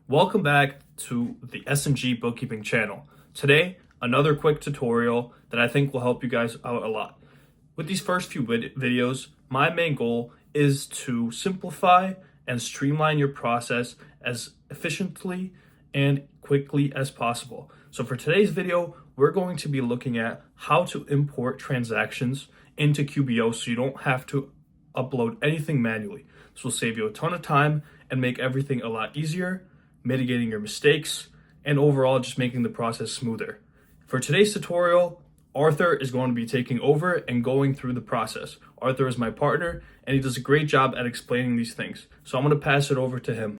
Welcome back to the S&G bookkeeping channel. Today, another quick tutorial that I think will help you guys out a lot. With these first few videos, my main goal is to simplify and streamline your process as efficiently and quickly as possible. So for today's video, we're going to be looking at how to import transactions into QBO so you don't have to upload anything manually. This will save you a ton of time and make everything a lot easier, mitigating your mistakes, and overall just making the process smoother. For today's tutorial, Arthur is going to be taking over and going through the process. Arthur is my partner, and he does a great job at explaining these things. So I'm going to pass it over to him.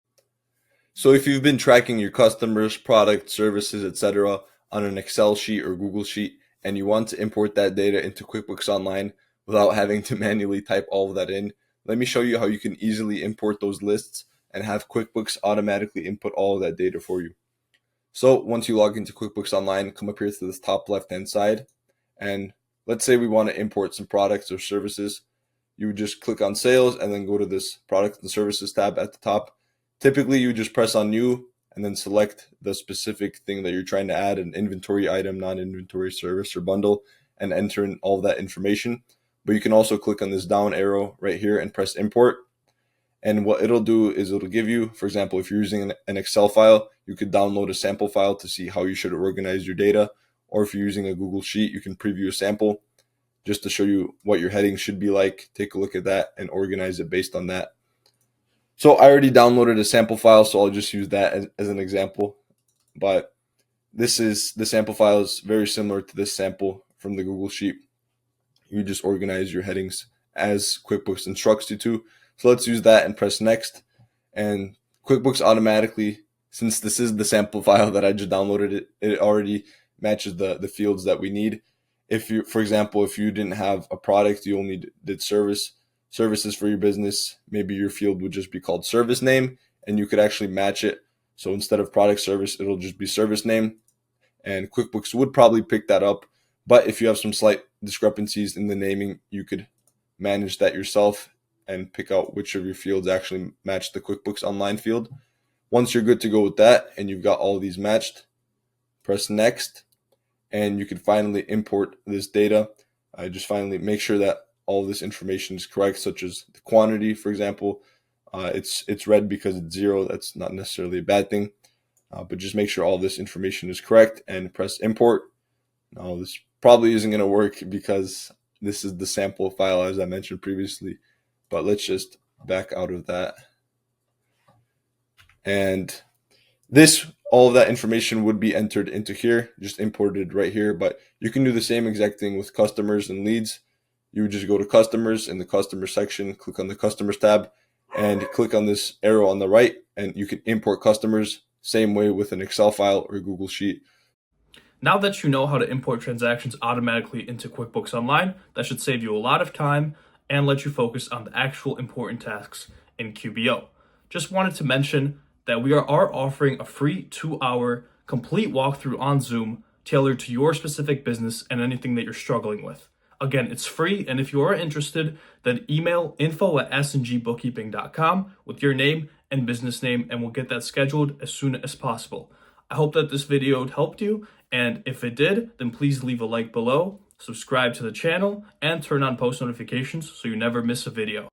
So if you've been tracking your customers, products, services, etc. on an Excel sheet or Google Sheet, and you want to import that data into QuickBooks Online without having to manually type all of that in, let me show you how you can easily import those lists and have QuickBooks automatically input all of that data for you. So once you log into QuickBooks Online, come up here to this top left-hand side, and let's say we want to import some products or services. You would just click on Sales and then go to this Products and Services tab at the top. Typically, you just press on New and then select the specific thing that you're trying to add, an inventory item, non-inventory service, or bundle, and enter in all of that information. But you can also click on this down arrow right here and press Import. And what it'll do is it'll give you, for example, if you're using an Excel file, you could download a sample file to see how you should organize your data. Or if you're using a Google Sheet, you can preview a sample just to show you what your headings should be like. Take a look at that and organize it based on that. So I already downloaded a sample file, so I'll just use that as an example. But the sample file is very similar to this sample from the Google Sheet. You just organize your headings as QuickBooks instructs you to. So let's use that and press Next. And QuickBooks automatically, since this is the sample file that I just downloaded, it already matches the fields that we need. If you, for example, if you didn't have a product, you only did services for your business, maybe your field would just be called service name, and you could actually match it. So instead of product service, it'll just be service name, and QuickBooks would probably pick that up. But if you have some slight discrepancies in the naming, you could manage that yourself and pick out which of your fields actually match the QuickBooks Online field. Once you're good to go with that and you've got all these matched, press Next, and you can finally import this data. Just finally make sure that all this information is correct, such as the quantity, for example. It's red because it's 0. That's not necessarily a bad thing, but just make sure all this information is correct and press Import. Now, this probably isn't going to work because this is the sample file, as I mentioned previously, but let's just back out of that. And all of that information would be entered into here, just imported right here, but you can do the same exact thing with customers and leads. You would just go to Customers in the Customer section, click on the Customers tab, and click on this arrow on the right, and you can import customers, same way with an Excel file or Google Sheet. Now that you know how to import transactions automatically into QuickBooks Online, that should save you a lot of time and let you focus on the actual important tasks in QBO. Just wanted to mention that we are offering a free 2-hour complete walkthrough on Zoom tailored to your specific business and anything that you're struggling with. Again, it's free, and if you are interested, then email info@sngbookkeeping.com with your name and business name, and we'll get that scheduled as soon as possible. I hope that this video helped you, and if it did, then please leave a like below, subscribe to the channel, and turn on post notifications so you never miss a video.